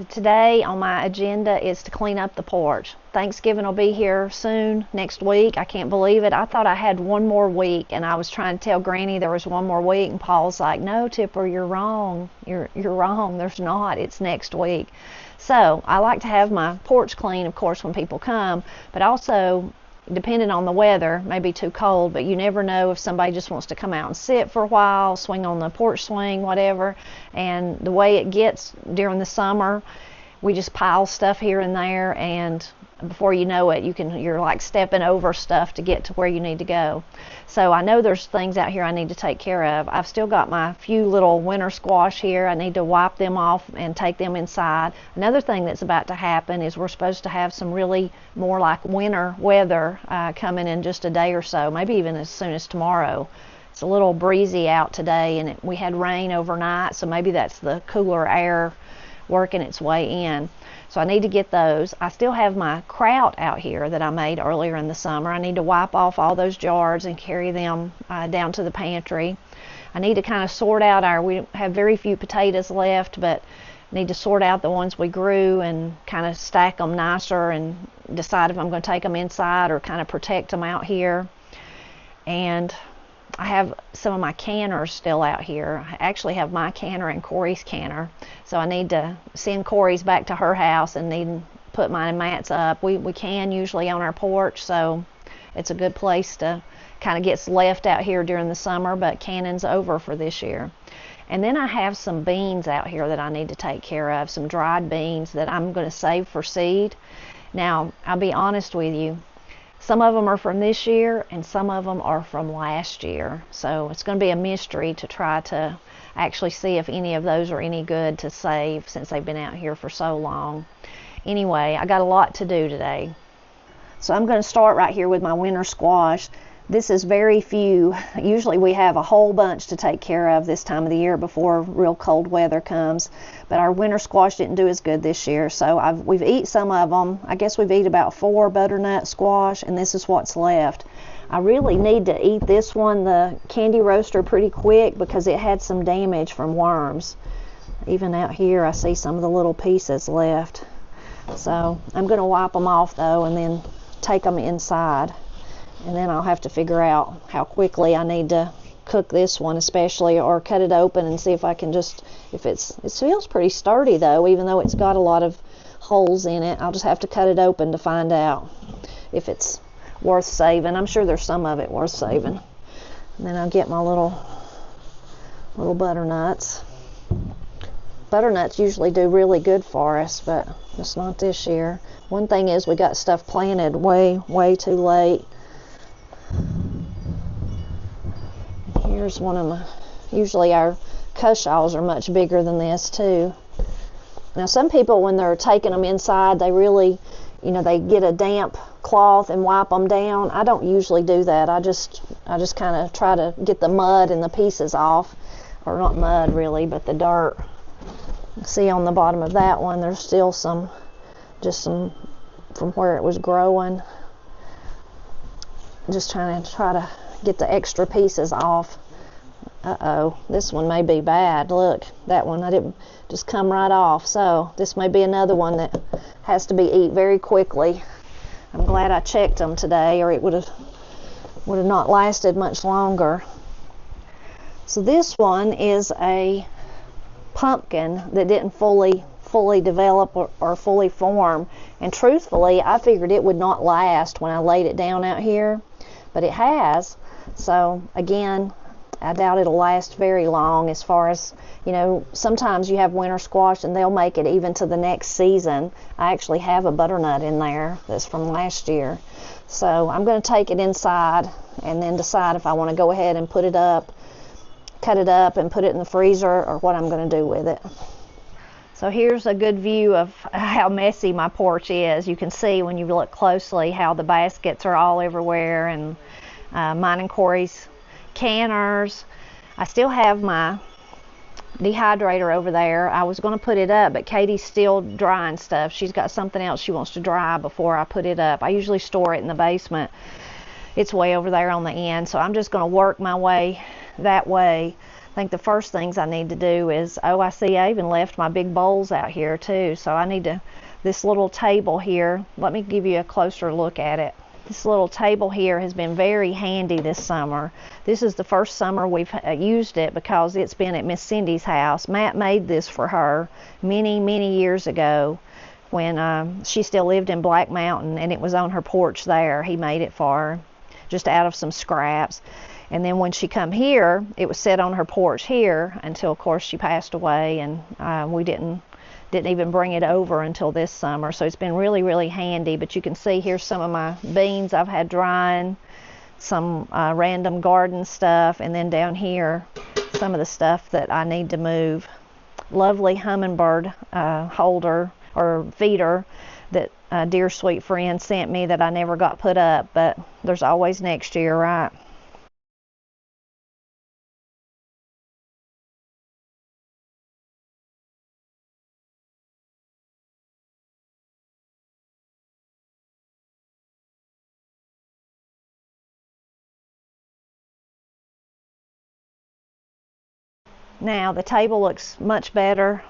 Today on my agenda is to clean up the porch. Thanksgiving will be here soon, next week. I can't believe it. I thought I had one more week, and I was trying to tell Granny there was one more week, and Paul's like, "No, Tipper, you're wrong. You're wrong. There's not. It's next week." So I like to have my porch clean, of course, when people come, but also, depending on the weather, may be too cold, but you never know if somebody just wants to come out and sit for a while, swing on the porch swing, whatever. And the way it gets during the summer, we just pile stuff here and there, and before you know it, you're like stepping over stuff to get to where you need to go. So I know there's things out here I need to take care of. I've still got my few little winter squash here. I need to wipe them off and take them inside. Another thing that's about to happen is we're supposed to have some really more like winter weather coming in just a day or so, maybe even as soon as tomorrow. It's a little breezy out today, and we had rain overnight, so maybe that's the cooler air working its way in. So I need to get those. I still have my kraut out here that I made earlier in the summer. I need to wipe off all those jars and carry them down to the pantry. I need to kind of sort out we have very few potatoes left, but need to sort out the ones we grew and kind of stack them nicer and decide if I'm going to take them inside or kind of protect them out here. And I have some of my canners still out here. I actually have my canner and Corey's canner, so I need to send Corey's back to her house and need to put mine and Matt's up. We can usually on our porch, so it's a good place to kind of gets left out here during the summer, but canning's over for this year. And then I have some beans out here that I need to take care of, some dried beans that I'm going to save for seed. Now, I'll be honest with you. Some of them are from this year, and some of them are from last year. So it's going to be a mystery to try to actually see if any of those are any good to save since they've been out here for so long. Anyway, I got a lot to do today. So I'm going to start right here with my winter squash. This is very few. Usually we have a whole bunch to take care of this time of the year before real cold weather comes. But our winter squash didn't do as good this year, so we've eaten some of them. I guess we've eaten about 4 butternut squash, and this is what's left. I really need to eat this one, the candy roaster, pretty quick because it had some damage from worms. Even out here I see some of the little pieces left. So I'm going to wipe them off though and then take them inside. And then I'll have to figure out how quickly I need to cook this one especially, or cut it open and see if I can just, it feels pretty sturdy though, even though it's got a lot of holes in it. I'll just have to cut it open to find out if it's worth saving. I'm sure there's some of it worth saving. And then I'll get my little butternuts. Butternuts usually do really good for us, but just not this year. One thing is we got stuff planted way too late. Here's one of my, usually our cushaws are much bigger than this too. Now some people, when they're taking them inside, they really, they get a damp cloth and wipe them down. I don't usually do that. I just kind of try to get the mud and the pieces off, or not mud really, but the dirt. See on the bottom of that one, there's still some from where it was growing. Just trying to get the extra pieces off. Uh-oh, this one may be bad. Look, that one, I didn't just come right off. So this may be another one that has to be eaten very quickly. I'm glad I checked them today, or it would have not lasted much longer. So this one is a pumpkin that didn't fully develop or fully form, and truthfully I figured it would not last when I laid it down out here, but it has. So again, I doubt it'll last very long. As far as, sometimes you have winter squash and they'll make it even to the next season. I actually have a butternut in there that's from last year. So I'm going to take it inside and then decide if I want to go ahead and cut it up and put it in the freezer, or what I'm going to do with it. So here's a good view of how messy my porch is. You can see when you look closely how the baskets are all everywhere, and mine and Corey's canners. I still have my dehydrator over there. I was going to put it up, but Katie's still drying stuff. She's got something else she wants to dry before I put it up. I usually store it in the basement. It's way over there on the end, so I'm just going to work my way that way think the first things I need to do is, oh, I see I even left my big bowls out here too. So I need to, this little table here, let me give you a closer look at it. This little table here has been very handy this summer. This is the first summer we've used it because it's been at Miss Cindy's house. Matt made this for her many, many years ago when she still lived in Black Mountain, and it was on her porch there. He made it for her, just out of some scraps. And then when she come here, it was set on her porch here until, of course, she passed away, and we didn't even bring it over until this summer. So it's been really, really handy. But you can see here's some of my beans I've had drying, some random garden stuff, and then down here some of the stuff that I need to move. Lovely hummingbird holder or feeder that a dear sweet friend sent me that I never got put up, but there's always next year, right? Now the table looks much better.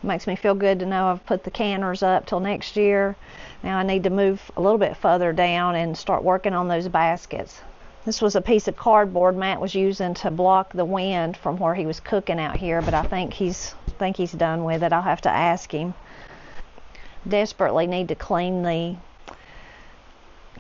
Makes me feel good to know I've put the canners up till next year. Now I need to move a little bit further down and start working on those baskets. This was a piece of cardboard Matt was using to block the wind from where he was cooking out here, but I think he's done with it. I'll have to ask him. Desperately need to clean the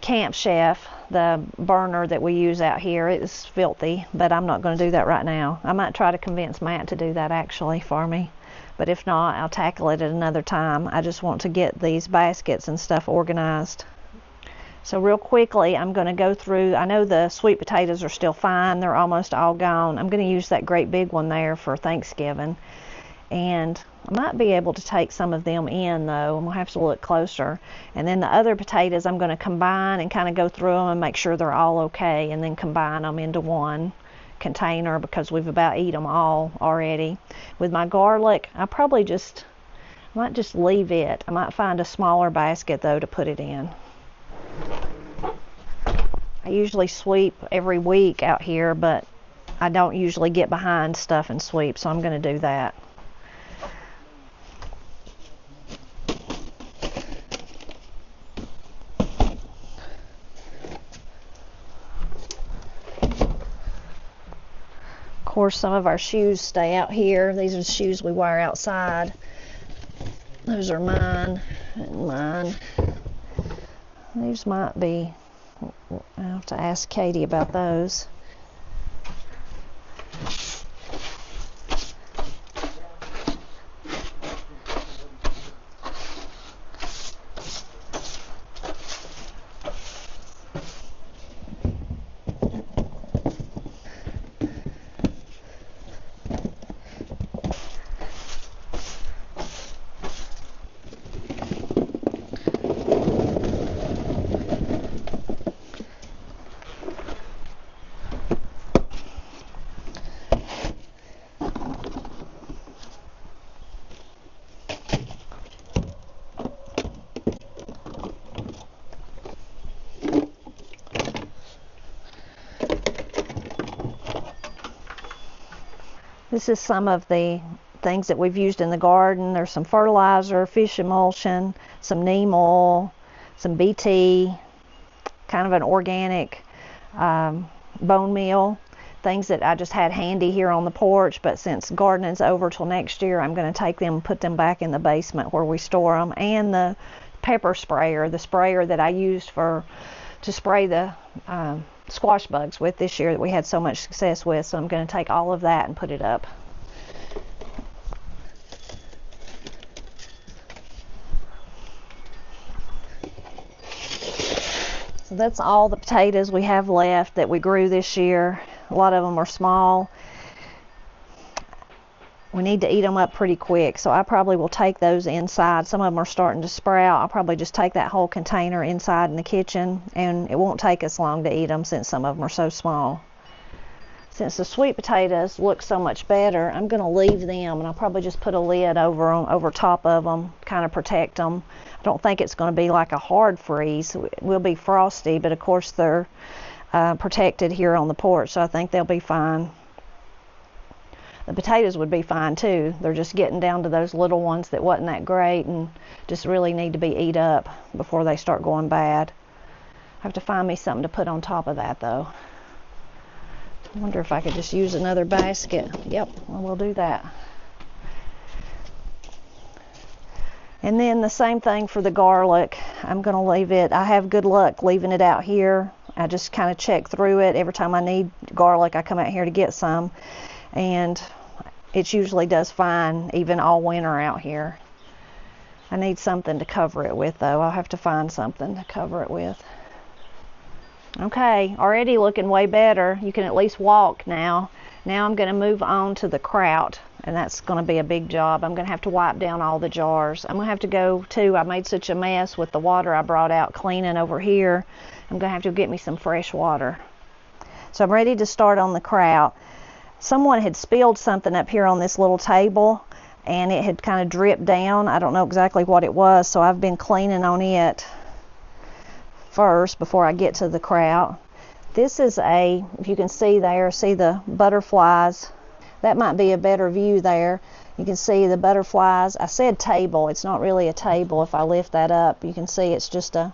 camp chef, the burner that we use out here. It's filthy, but I'm not going to do that right now. I might try to convince Matt to do that actually for me, but if not, I'll tackle it at another time. I just want to get these baskets and stuff organized. So real quickly, I'm going to go through, I know the sweet potatoes are still fine, they're almost all gone. I'm going to use that great big one there for Thanksgiving, and I might be able to take some of them in though, and we'll have to look closer. And then the other potatoes I'm going to combine and kind of go through them and make sure they're all okay, and then combine them into one container because we've about eaten them all already. With my garlic, I might just leave it. I might find a smaller basket though to put it in. I usually sweep every week out here, but I don't usually get behind stuff and sweep, so I'm going to do that. Of course, some of our shoes stay out here. These are the shoes we wear outside. Those are mine and mine. These might be, I'll have to ask Katie about those. This is some of the things that we've used in the garden. There's some fertilizer, fish emulsion, some neem oil, some BT, kind of an organic bone meal, things that I just had handy here on the porch, but since gardening's over till next year, I'm going to take them and put them back in the basement where we store them. And the pepper sprayer, the sprayer that I used to spray the squash bugs with this year that we had so much success with, so I'm going to take all of that and put it up. So that's all the potatoes we have left that we grew this year. A lot of them are small. We need to eat them up pretty quick, so I probably will take those inside. Some of them are starting to sprout. I'll probably just take that whole container inside in the kitchen, and it won't take us long to eat them since some of them are so small. Since the sweet potatoes look so much better, I'm going to leave them, and I'll probably just put a lid over top of them, kind of protect them. I don't think it's going to be like a hard freeze. It will be frosty, but of course they're protected here on the porch, so I think they'll be fine. The potatoes would be fine too. They're just getting down to those little ones that wasn't that great and just really need to be eat up before they start going bad. I have to find me something to put on top of that though. I wonder if I could just use another basket. Yep, well, we'll do that. And then the same thing for the garlic. I'm going to leave it, I have good luck leaving it out here. I just kind of check through it. Every time I need garlic, I come out here to get some. And it usually does fine, even all winter out here. I need something to cover it with though. I'll have to find something to cover it with. Okay, already looking way better. You can at least walk now. Now I'm going to move on to the kraut, and that's going to be a big job. I'm going to have to wipe down all the jars. I'm going to have to go too. I made such a mess with the water I brought out cleaning over here. I'm going to have to get me some fresh water. So I'm ready to start on the kraut. Someone had spilled something up here on this little table, and it had kind of dripped down. I don't know exactly what it was, so I've been cleaning on it first before I get to the kraut. This is a, if you can see there, see the butterflies. That might be a better view there. You can see the butterflies. I said table. It's not really a table. If I lift that up, you can see it's just a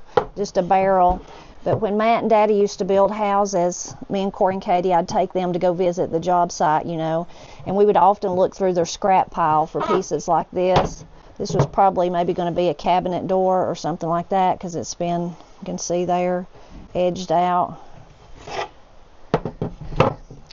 barrel. But when Matt and Daddy used to build houses, me and Corey and Katie, I'd take them to go visit the job site, you know, and we would often look through their scrap pile for pieces like this. This was probably maybe going to be a cabinet door or something like that, because it's been, you can see there, edged out.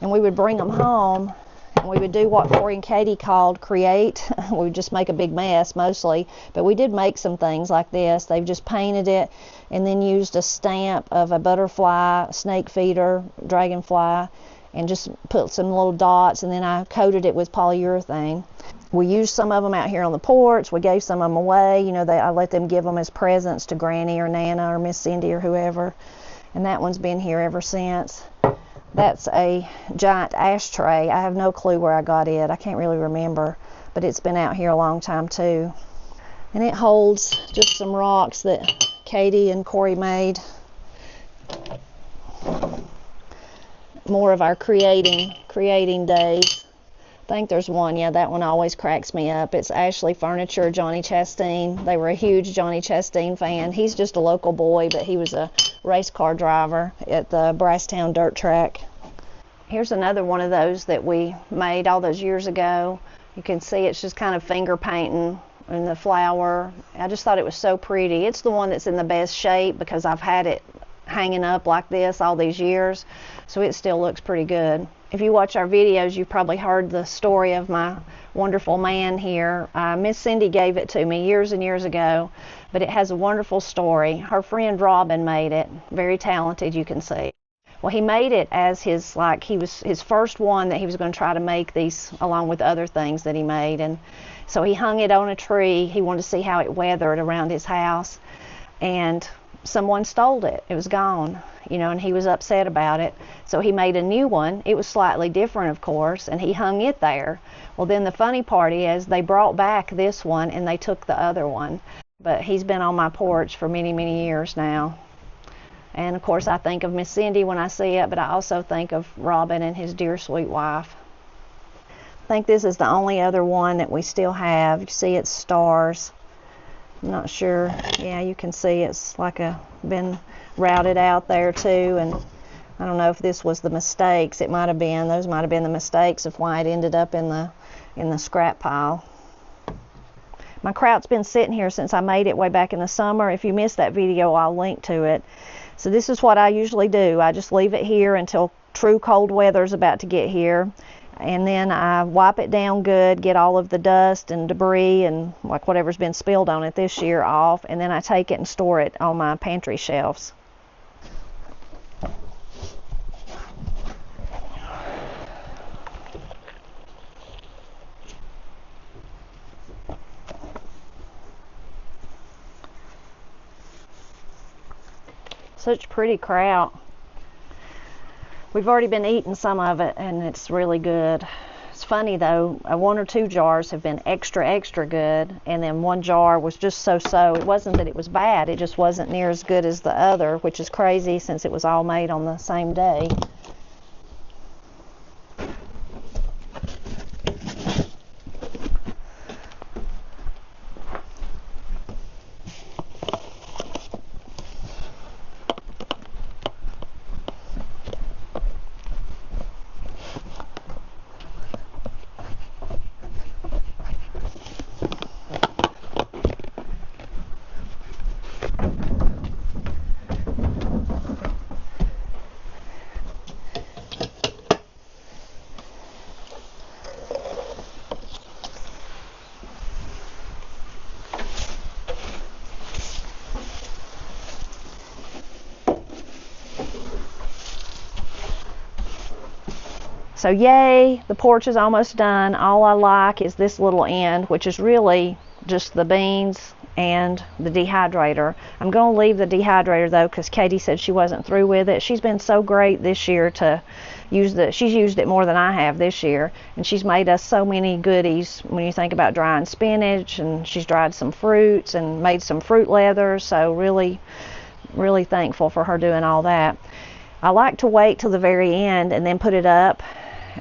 And we would bring them home, and we would do what Corey and Katie called create. We would just make a big mess mostly, but we did make some things like this. They've just painted it and then used a stamp of a butterfly, snake feeder, dragonfly, and just put some little dots, and then I coated it with polyurethane. We used some of them out here on the porch. We gave some of them away. You know, I let them give them as presents to Granny or Nana or Miss Cindy or whoever. And that one's been here ever since. That's a giant ashtray. I have no clue where I got it. I can't really remember, but it's been out here a long time too. And it holds just some rocks that Katie and Corey made. More of our creating days. I think there's one, yeah, that one always cracks me up. It's Ashley Furniture, Johnny Chastain. They were a huge Johnny Chastain fan. He's just a local boy, but he was a race car driver at the Brasstown dirt track. Here's another one of those that we made all those years ago. You can see it's just kind of finger painting in the flower. I just thought it was so pretty. It's the one that's in the best shape because I've had it hanging up like this all these years, so it still looks pretty good. If you watch our videos, you've probably heard the story of my wonderful man here. Miss Cindy gave it to me years and years ago, but it has a wonderful story. Her friend Robin made it. Very talented, you can see. Well, he made it as his, like, he was his first one that he was going to try to make these along with other things that he made. And so he hung it on a tree. He wanted to see how it weathered around his house. And someone stole it. It was gone, you know, and he was upset about it. So he made a new one. It was slightly different, of course, and he hung it there. Well, then the funny part is they brought back this one and they took the other one. But he's been on my porch for many, many years now. And of course I think of Miss Cindy when I see it, but I also think of Robin and his dear sweet wife. I think this is the only other one that we still have. You see it's stars. I'm not sure. Yeah, you can see it's like been routed out there too, and I don't know if this was the mistakes. It might have been. Those might have been the mistakes of why it ended up in the scrap pile. My kraut's been sitting here since I made it way back in the summer. If you missed that video, I'll link to it. So this is what I usually do. I just leave it here until true cold weather's about to get here. And then I wipe it down good, get all of the dust and debris and like whatever's been spilled on it this year off, and then I take it and store it on my pantry shelves. Such pretty kraut. We've already been eating some of it, and it's really good. It's funny though, one or two jars have been extra good, and then one jar was just so-so. It wasn't that it was bad, it just wasn't near as good as the other, which is crazy since it was all made on the same day. So yay, the porch is almost done. All I like is this little end, which is really just the beans and the dehydrator. I'm going to leave the dehydrator though, because Katie said she wasn't through with it. She's been so great this year to she's used it more than I have this year, and she's made us so many goodies when you think about drying spinach, and she's dried some fruits and made some fruit leathers, so really thankful for her doing all that. I like to wait till the very end and then put it up,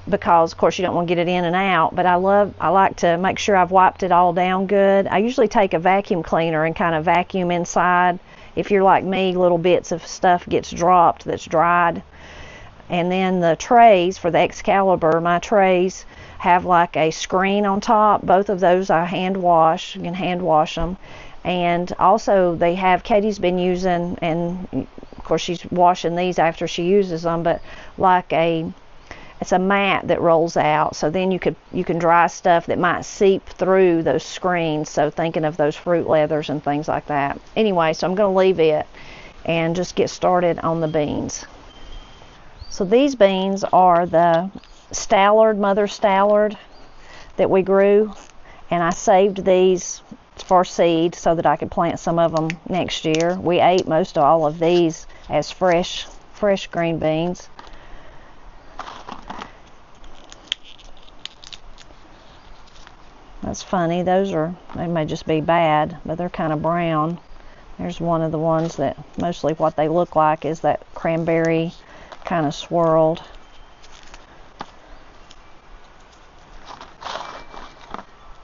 because of course you don't want to get it in and out, but I like to make sure I've wiped it all down good. I usually take a vacuum cleaner and kind of vacuum inside. If you're like me, little bits of stuff gets dropped that's dried. And then the trays for the Excalibur, my trays have like a screen on top. Both of those I hand wash. You can hand wash them. And also they have, Katie's been using, and of course she's washing these after she uses them, but like it's a mat that rolls out, so then you can dry stuff that might seep through those screens. So thinking of those fruit leathers and things like that. Anyway, so I'm going to leave it and just get started on the beans. So these beans are the Stallard, Mother Stallard, that we grew, and I saved these for seed so that I could plant some of them next year. We ate most of all of these as fresh green beans. That's funny, they may just be bad, but they're kind of brown. There's one of the ones that mostly what they look like is that cranberry kind of swirled.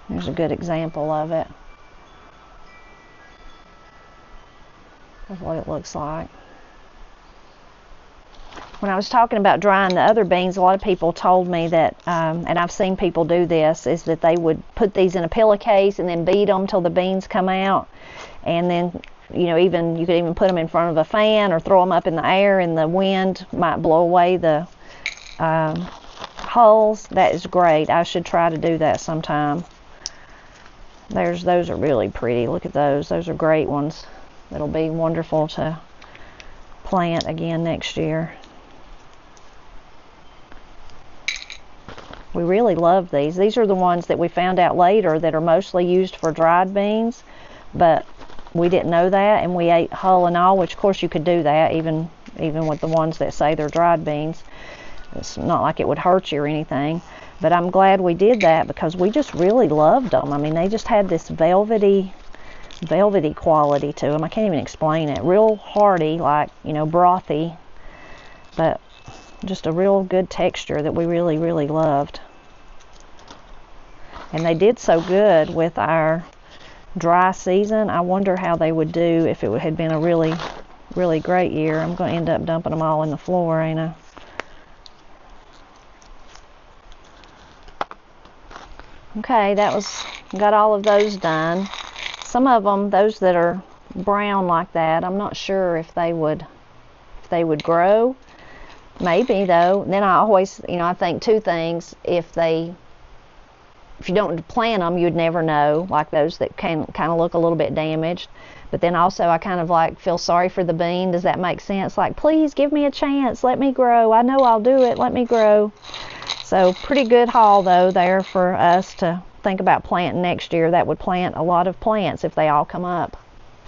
There's a good example of it, of what it looks like. When I was talking about drying the other beans, a lot of people told me that, and I've seen people do this, is that they would put these in a pillowcase and then beat them till the beans come out, and then you could even put them in front of a fan or throw them up in the air, and the wind might blow away the hulls. That is great. I should try to do that sometime. Those are really pretty. Look at those. Those are great ones. That'll be wonderful to plant again next year. We really love these. These are the ones that we found out later that are mostly used for dried beans, but we didn't know that, and we ate hull and all, which of course you could do that even with the ones that say they're dried beans. It's not like it would hurt you or anything, but I'm glad we did that because we just really loved them. I mean, they just had this velvety quality to them. I can't even explain it. Real hearty, like, brothy, but just a real good texture that we really loved. And they did so good with our dry season. I wonder how they would do if it had been a really great year. I'm going to end up dumping them all in the floor, ain't I? Okay, got all of those done. Some of them, those that are brown like that, I'm not sure if they would grow. Maybe though. Then I always, I think two things. If you don't plant them, you'd never know. Like those that can kind of look a little bit damaged. But then also I kind of like feel sorry for the bean. Does that make sense? Like, please give me a chance. Let me grow. I know I'll do it. Let me grow. So pretty good haul though there for us to think about planting next year. That would plant a lot of plants if they all come up.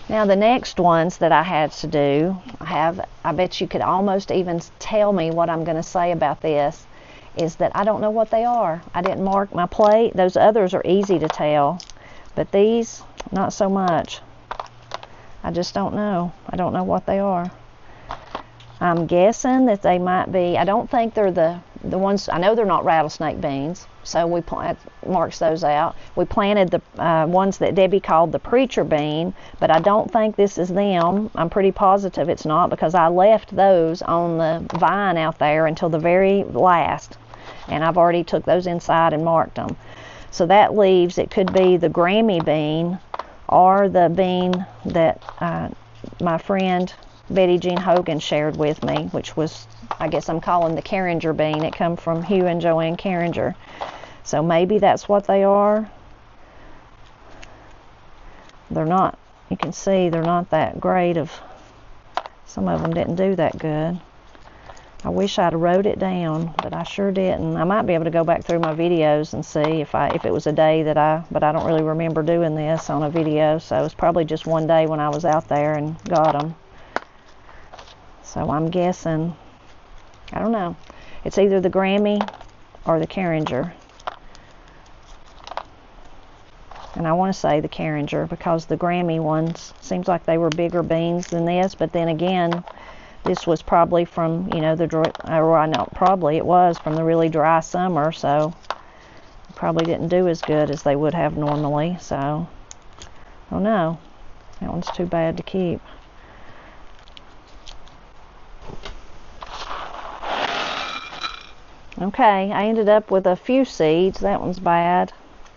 Now the next ones that I had to do, I bet you could almost even tell me what I'm going to say about this, is that I don't know what they are. I didn't mark my plate. Those others are easy to tell, but these, not so much. I just don't know. I don't know what they are. I'm guessing that they might be, I don't think they're the ones, I know they're not rattlesnake beans, so we marks those out. We planted the ones that Debbie called the preacher bean, but I don't think this is them. I'm pretty positive it's not, because I left those on the vine out there until the very last, and I've already took those inside and marked them. So that leaves, it could be the Grammy bean or the bean that my friend Betty Jean Hogan shared with me, which was, I guess I'm calling the Carringer bean. It come from Hugh and Joanne Carringer. So maybe that's what they are. They're not, you can see they're not that great some of them didn't do that good. I wish I'd wrote it down, but I sure didn't. I might be able to go back through my videos and see if it was a day that but I don't really remember doing this on a video, so it's probably just one day when I was out there and got them. So I'm guessing, I don't know, it's either the Grammy or the Carringer. And I want to say the Carringer because the Grammy ones seems like they were bigger beans than this, but then again, this was probably from, you know, it was from the really dry summer, so it probably didn't do as good as they would have normally, so I don't know. That one's too bad to keep. Okay, I ended up with a few seeds. That one's bad.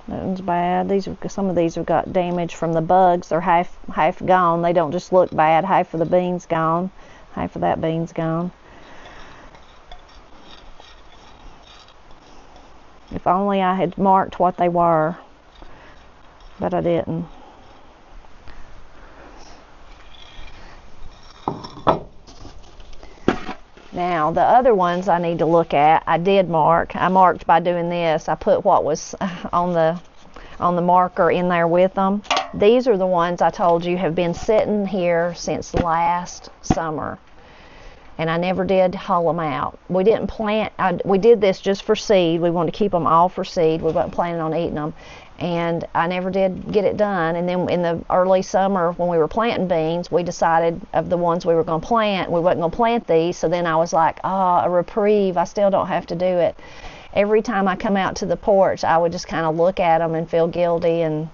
That one's bad. Some of these have got damage from the bugs. They're half gone. They don't just look bad. Half of the bean's gone. Half of that bean's gone. If only I had marked what they were, but I didn't. Now, the other ones I need to look at, I did mark. I marked by doing this. I put what was on the marker in there with them. These are the ones I told you have been sitting here since last summer. And I never did hull them out. We didn't plant, we did this just for seed. We wanted to keep them all for seed. We wasn't planning on eating them. And I never did get it done. And then in the early summer when we were planting beans, we decided of the ones we were going to plant, we wasn't going to plant these. So then I was like, oh, a reprieve. I still don't have to do it. Every time I come out to the porch, I would just kind of look at them and feel guilty. And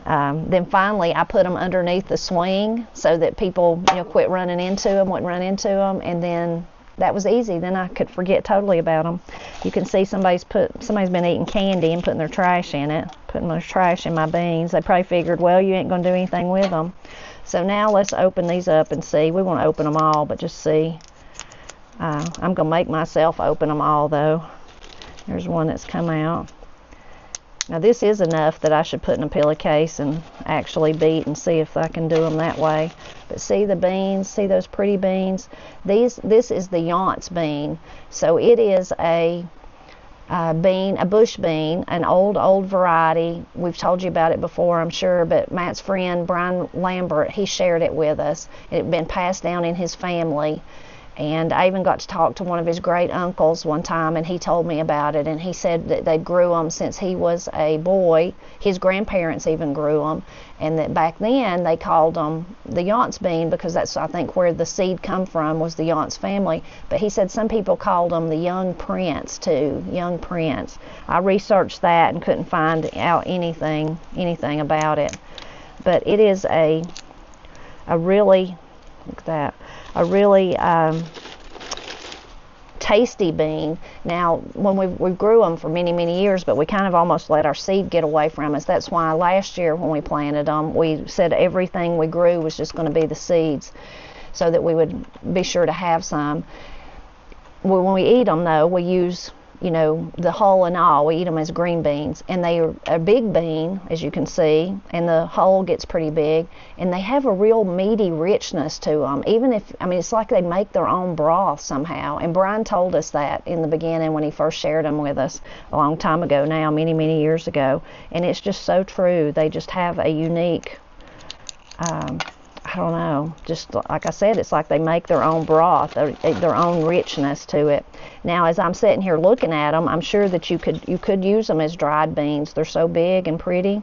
then finally I put them underneath the swing so that people, you know, quit running into them, wouldn't run into them. And then that was easy. Then I could forget totally about them. You can see somebody's been eating candy and putting their trash in it, putting their trash in my beans. They probably figured, well, you ain't going to do anything with them. So now let's open these up and see. We want to open them all, but just see. I'm going to make myself open them all, though. There's one that's come out. Now this is enough that I should put in a pillowcase and actually beat and see if I can do them that way. But see the beans, see those pretty beans? This is the Yount's bean. So it is a bean, a bush bean, an old variety. We've told you about it before, I'm sure, but Matt's friend Brian Lambert, he shared it with us. It had been passed down in his family. And I even got to talk to one of his great uncles one time, and he told me about it. And he said that they grew them since he was a boy. His grandparents even grew them, and that back then they called them the Yount's bean because that's, I think, where the seed come from, was the Yount's family. But he said some people called them the Young Prince too, Young Prince. I researched that and couldn't find out anything about it. But it is a really, look at that, a really tasty bean. Now, when we grew them for many years, but we kind of almost let our seed get away from us. That's why last year when we planted them, we said everything we grew was just going to be the seeds, so that we would be sure to have some. When we eat them, though, we use, you know, the hull and all. We eat them as green beans, and they are a big bean, as you can see, and the hull gets pretty big, and they have a real meaty richness to them. Even if, I mean, it's like they make their own broth somehow. And Brian told us that in the beginning when he first shared them with us a long time ago now, many years ago. And it's just so true. They just have a unique, I don't know, just like I said, it's like they make their own broth, their own richness to it. Now, as I'm sitting here looking at them, I'm sure that you could use them as dried beans. They're so big and pretty.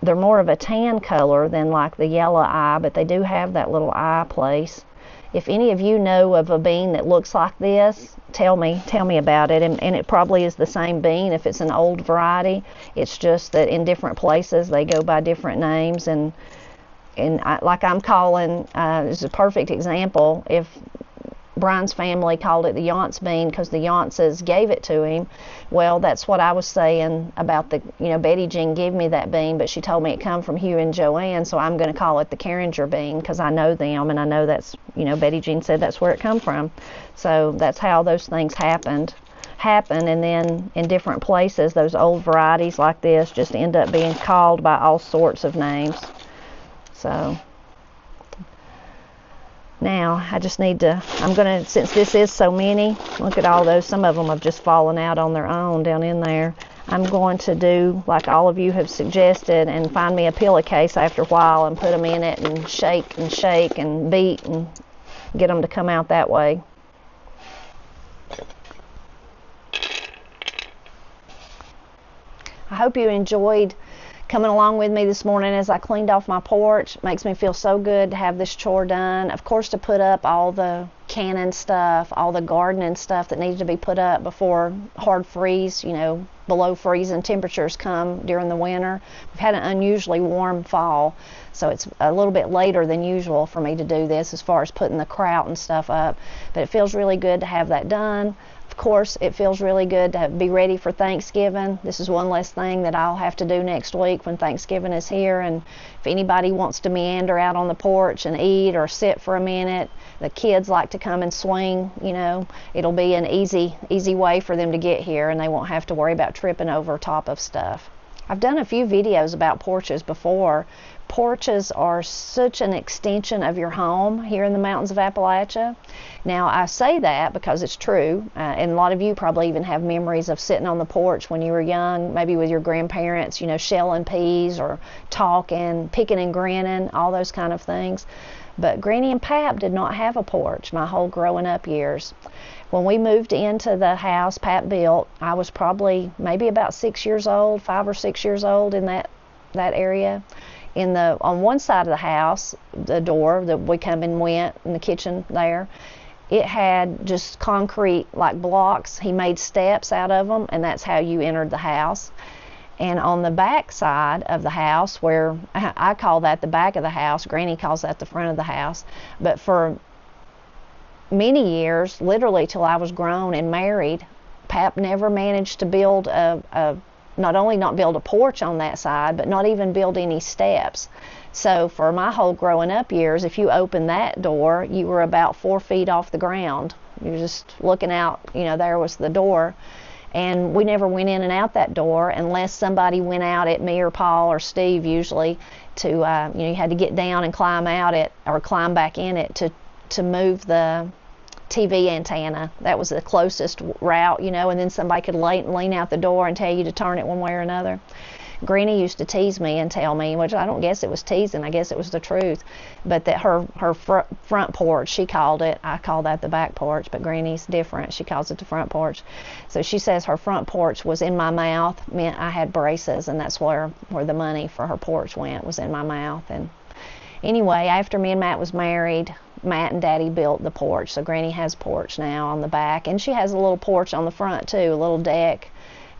They're more of a tan color than like the yellow eye, but they do have that little eye place. If any of you know of a bean that looks like this, tell me about it. And it probably is the same bean if it's an old variety. It's just that in different places they go by different names. And like I'm calling, is a perfect example. If Brian's family called it the Yount's bean because the Yontses gave it to him, well, that's what I was saying about the, you know, Betty Jean gave me that bean, but she told me it come from Hugh and Joanne, so I'm going to call it the Carringer bean because I know them, and I know that's, you know, Betty Jean said that's where it come from. So that's how those things happen, and then in different places, those old varieties like this just end up being called by all sorts of names. So, Now I just need to, I'm gonna, since this is so many, look at all those, some of them have just fallen out on their own down in there. I'm going to do like all of you have suggested and find me a pillowcase after a while and put them in it and shake and beat and get them to come out that way. I hope you enjoyed coming along with me this morning as I cleaned off my porch. It makes me feel so good to have this chore done. Of course, to put up all the canning stuff, all the gardening stuff that needs to be put up before hard freeze, below freezing temperatures come during the winter. We've had an unusually warm fall, so it's a little bit later than usual for me to do this as far as putting the kraut and stuff up. But it feels really good to have that done. Of course, it feels really good to be ready for Thanksgiving. This is one less thing that I'll have to do next week when Thanksgiving is here. And if anybody wants to meander out on the porch and eat or sit for a minute, the kids like to come and swing, it'll be an easy way for them to get here, and they won't have to worry about tripping over top of stuff. I've done a few videos about porches before. Porches are such an extension of your home here in the mountains of Appalachia. Now, I say that because it's true, and a lot of you probably even have memories of sitting on the porch when you were young, maybe with your grandparents, shelling peas or talking, picking and grinning, all those kind of things. But Granny and Pap did not have a porch my whole growing up years. When we moved into the house Pap built, I was probably maybe about 6 years old, 5 or 6 years old in that area. On one side of the house, the door that we come and went in the kitchen there, it had just concrete like blocks. He made steps out of them, and that's how you entered the house. And on the back side of the house, where I call that the back of the house, Granny calls that the front of the house, but for many years, literally till I was grown and married, Pap never managed to build not only not build a porch on that side, but not even build any steps. So for my whole growing up years, if you opened that door, you were about 4 feet off the ground. You're just looking out, there was the door. And we never went in and out that door unless somebody went out at me or Paul or Steve usually to, you had to get down and climb out it or climb back in it to move the TV antenna. That was the closest route, and then somebody could lean out the door and tell you to turn it one way or another. Granny used to tease me and tell me, which I don't guess it was teasing, I guess it was the truth, but that her front porch, she called it, I call that the back porch, but Granny's different, she calls it the front porch. So she says her front porch was in my mouth, meant I had braces, and that's where the money for her porch went, was in my mouth. And anyway, after me and Matt was married, Matt and Daddy built the porch, so Granny has porch now on the back, and she has a little porch on the front too, a little deck.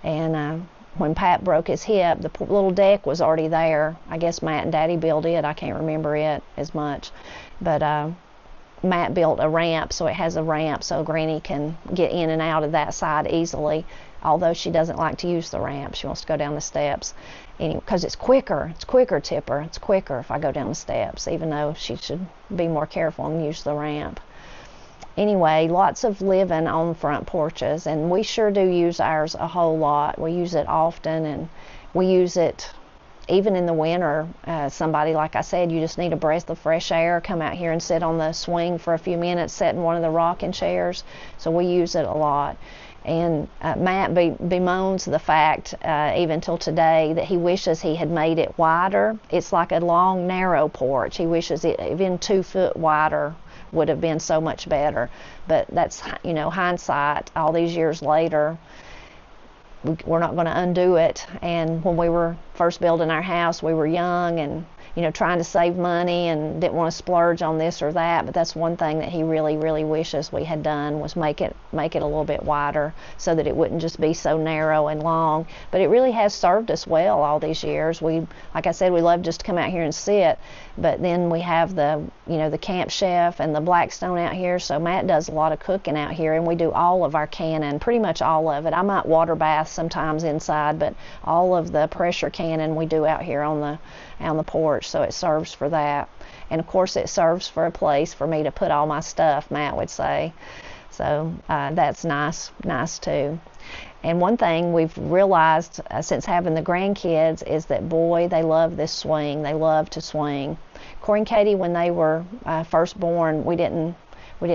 And when Pat broke his hip, the little deck was already there. I guess Matt and Daddy built it. I can't remember it as much, but Matt built a ramp, so it has a ramp so Granny can get in and out of that side easily, although she doesn't like to use the ramp. She wants to go down the steps because it's quicker, Tipper. It's quicker if I go down the steps, even though she should be more careful and use the ramp. Anyway, lots of living on front porches, and we sure do use ours a whole lot. We use it often, and we use it even in the winter. Somebody, like I said, you just need a breath of fresh air, come out here and sit on the swing for a few minutes, sit in one of the rocking chairs, so we use it a lot. And Matt bemoans the fact, even till today, that he wishes he had made it wider. It's like a long, narrow porch. He wishes it even 2 foot wider would have been so much better. But that's, hindsight. All these years later, we're not going to undo it. And when we were first building our house, we were young and trying to save money and didn't want to splurge on this or that, but that's one thing that he really, really wishes we had done, was make it a little bit wider so that it wouldn't just be so narrow and long. But it really has served us well all these years. Like I said, we love just to come out here and sit, but then we have the camp chef and the Blackstone out here, so Matt does a lot of cooking out here, and we do all of our canning, pretty much all of it. I might water bath sometimes inside, but all of the pressure canning we do out here on the porch, so it serves for that. And of course it serves for a place for me to put all my stuff, Matt would say. So that's nice too. And one thing we've realized since having the grandkids is that, boy, they love this swing. They love to swing. Corey and Katie, when they were first born, we didn't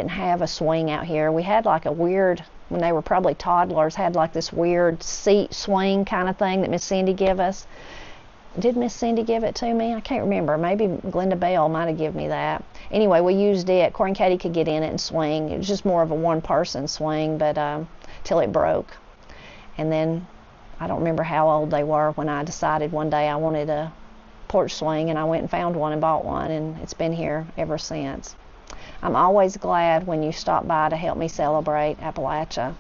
have a swing out here. We had like a weird, when they were probably toddlers, had like this weird seat swing kind of thing that Miss Cindy gave us. Did Miss Cindy give it to me? I can't remember. Maybe Glenda Bell might have given me that. Anyway, we used it. Corey and Katie could get in it and swing. It was just more of a one-person swing, but till it broke. And then I don't remember how old they were when I decided one day I wanted a porch swing, and I went and found one and bought one, and it's been here ever since. I'm always glad when you stop by to help me celebrate Appalachia.